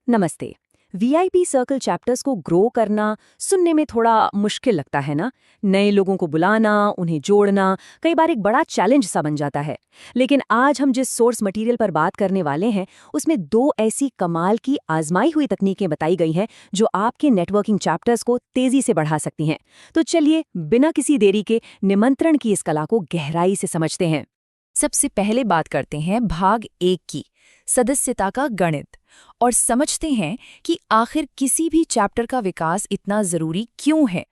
नमस्ते। VIP circle chapters को grow करना सुनने में थोड़ा मुश्किल लगता है ना। नए लोगों को बुलाना, उन्हें जोड़ना कई बार एक बड़ा चैलेंज सा बन जाता है। लेकिन आज हम जिस सोर्स मटेरियल पर बात करने वाले हैं उसमें दो ऐसी कमाल की आजमाई हुई तकनीकें बताई गई हैं जो आपके नेटवर्किंग चैप्टर्स को तेजी से बढ़ा सकती हैं। तो चलिए बिना किसी देरी के निमंत्रण की इस कला को गहराई से समझते हैं। सबसे पहले बात करते हैं भाग 1 की, सदस्यता का गणित, और समझते हैं कि आखिर किसी भी चैप्टर का विकास इतना जरूरी क्यों है।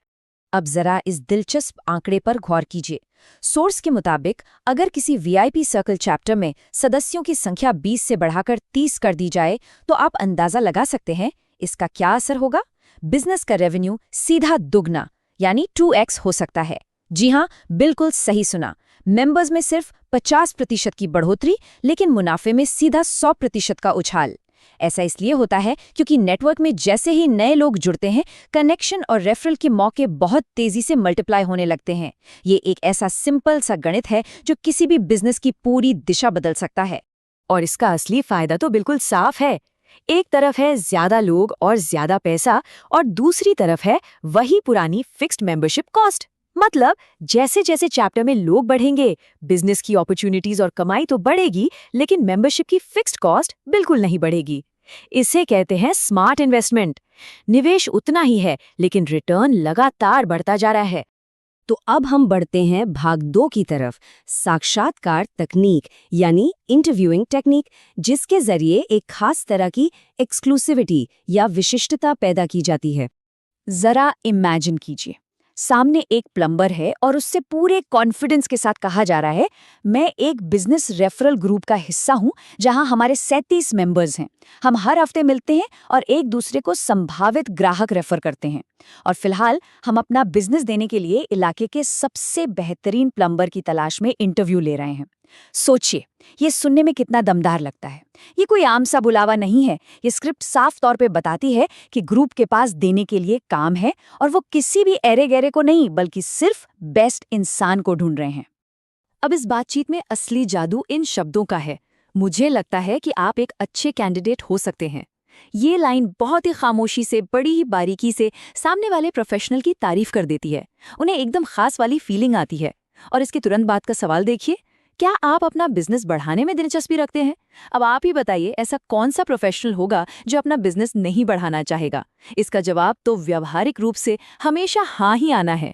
अब जरा इस दिलचस्प आंकड़े पर गौर कीजिए। सोर्स के मुताबिक अगर किसी वीआईपी सर्कल चैप्टर में सदस्यों की संख्या 20 से बढ़ाकर 30 कर दी जाए तो आप अंदाजा लगा सकते हैं इसका क्या असर होगा। बिजनेस का रेवेन्यू सीधा दुगना यानी 2x हो सकता है। जी हाँ, बिल्कुल सही सुना। मेंबर्स में सिर्फ 50% की बढ़ोतरी, लेकिन मुनाफे में सीधा 100% का उछाल। ऐसा इसलिए होता है क्योंकि नेटवर्क में जैसे ही नए लोग जुड़ते हैं, कनेक्शन और रेफरल के मौके बहुत तेजी से मल्टीप्लाई होने लगते हैं। ये एक ऐसा सिंपल सा गणित है जो किसी भी बिजनेस की पूरी दिशा बदल सकता है। और इसका असली फायदा तो बिल्कुल साफ है। एक तरफ है ज्यादा लोग और ज्यादा पैसा, और दूसरी तरफ है वही पुरानी फिक्स्ड मेंबरशिप कॉस्ट। मतलब जैसे जैसे चैप्टर में लोग बढ़ेंगे, बिजनेस की अपॉर्चुनिटीज और कमाई तो बढ़ेगी, लेकिन मेंबरशिप की फिक्स्ड कॉस्ट बिल्कुल नहीं बढ़ेगी। इसे कहते हैं स्मार्ट इन्वेस्टमेंट। निवेश उतना ही है, लेकिन रिटर्न लगातार बढ़ता जा रहा है। तो अब हम बढ़ते हैं भाग 2 की तरफ, साक्षात्कार तकनीक यानी इंटरव्यूइंग टेक्निक, जिसके जरिए एक खास तरह की एक्सक्लूसिविटी या विशिष्टता पैदा की जाती है। जरा इमेजिन कीजिए, सामने एक प्लम्बर है और उससे पूरे कॉन्फिडेंस के साथ कहा जा रहा है, मैं एक बिजनेस रेफरल ग्रुप का हिस्सा हूं जहां हमारे 37 मेंबर्स हैं। हम हर हफ्ते मिलते हैं और एक दूसरे को संभावित ग्राहक रेफर करते हैं। और फिलहाल हम अपना बिजनेस देने के लिए इलाके के सबसे बेहतरीन प्लम्बर की तलाश में इंटरव्यू ले रहे हैं। सोचिए, ये सुनने में कितना दमदार लगता है। ये कोई आम सा बुलावा नहीं है। ये स्क्रिप्ट साफ तौर पे बताती है कि ग्रुप के पास देने के लिए काम है, और वो किसी भी एरे गहरे को नहीं, बल्कि सिर्फ बेस्ट इंसान को ढूंढ रहे हैं। अब इस बातचीत में असली जादू इन शब्दों का है, मुझे लगता है कि आप एक अच्छे कैंडिडेट हो सकते हैं। ये लाइन बहुत ही खामोशी से, बड़ी ही बारीकी से सामने वाले प्रोफेशनल की तारीफ कर देती है। उन्हें एकदम खास वाली फीलिंग आती है। और इसके तुरंत बाद का सवाल देखिए, क्या आप अपना बिजनेस बढ़ाने में दिलचस्पी रखते हैं? अब आप ही बताइए, ऐसा कौन सा प्रोफेशनल होगा जो अपना बिजनेस नहीं बढ़ाना चाहेगा? इसका जवाब तो व्यावहारिक रूप से हमेशा हाँ ही आना है।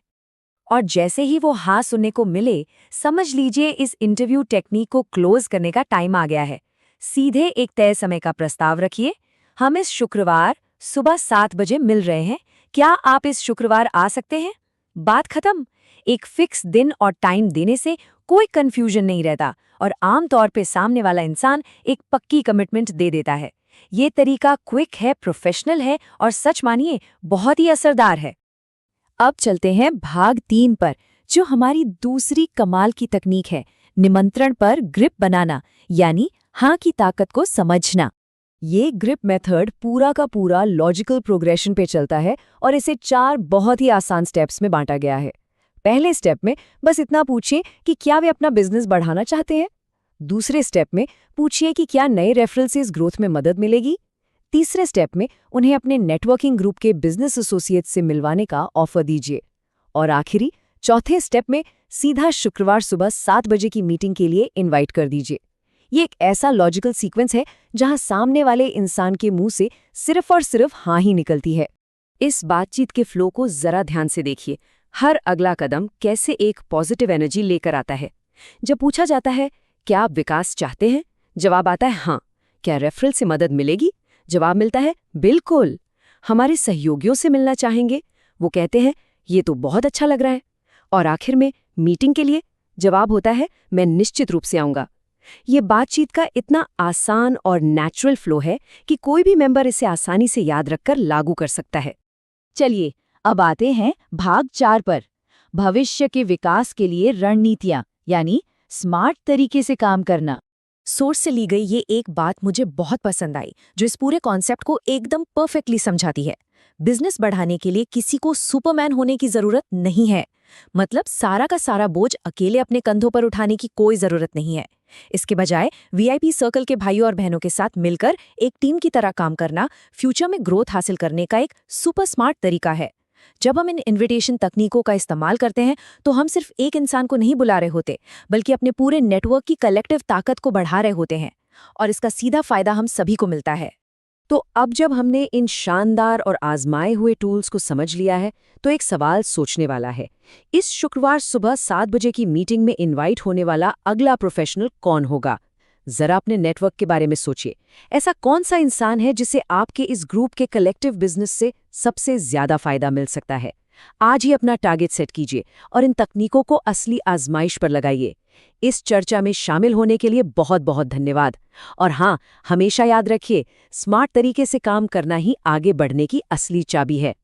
और जैसे ही वो हाँ सुनने को मिले, समझ लीजिए इस इंटरव्यू टेक्निक को क्लोज करने का टाइम आ गया है। सीधे एक तय समय का प्रस्ताव रखिए। हम इस शुक्रवार सुबह 7 बजे मिल रहे हैं, क्या आप इस शुक्रवार आ सकते हैं? बात खत्म। एक फिक्स दिन और टाइम देने से कोई कंफ्यूजन नहीं रहता, और आमतौर पे सामने वाला इंसान एक पक्की कमिटमेंट दे देता है। ये तरीका क्विक है, प्रोफेशनल है, और सच मानिए बहुत ही असरदार है। अब चलते हैं भाग 3 पर, जो हमारी दूसरी कमाल की तकनीक है, निमंत्रण पर ग्रिप बनाना यानी हाँ की ताकत को समझना। ये ग्रिप मेथड पूरा का पूरा लॉजिकल प्रोग्रेशन पे चलता है, और इसे 4 बहुत ही आसान स्टेप्स में बांटा गया है। पहले स्टेप में बस इतना पूछिए कि क्या वे अपना बिजनेस बढ़ाना चाहते हैं। दूसरे स्टेप में पूछिए कि क्या नए रेफरल से इस ग्रोथ में मदद मिलेगी। तीसरे स्टेप में उन्हें अपने नेटवर्किंग ग्रुप के बिजनेस एसोसिएट से मिलवाने का ऑफर दीजिए। और आखिरी चौथे स्टेप में सीधा शुक्रवार सुबह 7 बजे की मीटिंग के लिए इनवाइट कर दीजिए। ये एक ऐसा लॉजिकल सीक्वेंस है जहां सामने वाले इंसान के मुंह से सिर्फ और सिर्फ हाँ ही निकलती है। इस बातचीत के फ्लो को जरा ध्यान से देखिए। हर अगला कदम कैसे एक पॉजिटिव एनर्जी लेकर आता है। जब पूछा जाता है क्या आप विकास चाहते हैं, जवाब आता है हाँ। क्या रेफरल से मदद मिलेगी, जवाब मिलता है बिल्कुल। हमारे सहयोगियों से मिलना चाहेंगे, वो कहते हैं ये तो बहुत अच्छा लग रहा है। और आखिर में मीटिंग के लिए जवाब होता है मैं निश्चित रूप से आऊंगा। ये बातचीत का इतना आसान और नेचुरल फ्लो है कि कोई भी मेंबर इसे आसानी से याद रखकर लागू कर सकता है। चलिए अब आते हैं भाग 4 पर, भविष्य के विकास के लिए रणनीतियां यानी स्मार्ट तरीके से काम करना। सोर्स से ली गई ये एक बात मुझे बहुत पसंद आई, जो इस पूरे कॉन्सेप्ट को एकदम परफेक्टली समझाती है। बिजनेस बढ़ाने के लिए किसी को सुपरमैन होने की जरूरत नहीं है। मतलब सारा का सारा बोझ अकेले अपने कंधों पर उठाने की कोई जरूरत नहीं है। इसके बजाय वीआईपी सर्कल के भाइयों और बहनों के साथ मिलकर एक टीम की तरह काम करना फ्यूचर में ग्रोथ हासिल करने का एक सुपर स्मार्ट तरीका है। जब हम इन इन्विटेशन तकनीकों का इस्तेमाल करते हैं तो हम सिर्फ एक इंसान को नहीं बुला रहे होते, बल्कि अपने पूरे नेटवर्क की कलेक्टिव ताकत को बढ़ा रहे होते हैं, और इसका सीधा फायदा हम सभी को मिलता है। तो अब जब हमने इन शानदार और आजमाए हुए टूल्स को समझ लिया है, तो एक सवाल सोचने वाला है। इस शुक्रवार सुबह 7 बजे की मीटिंग में इनवाइट होने वाला अगला प्रोफेशनल कौन होगा? जरा अपने नेटवर्क के बारे में सोचिए। ऐसा कौन सा इंसान है जिसे आपके इस ग्रुप के कलेक्टिव बिजनेस से सबसे ज्यादा फायदा मिल सकता है? आज ही अपना टारगेट सेट कीजिए और इन तकनीकों को असली आजमाइश पर लगाइए। इस चर्चा में शामिल होने के लिए बहुत बहुत धन्यवाद। और हाँ, हमेशा याद रखिए, स्मार्ट तरीके से काम करना ही आगे बढ़ने की असली चाबी है।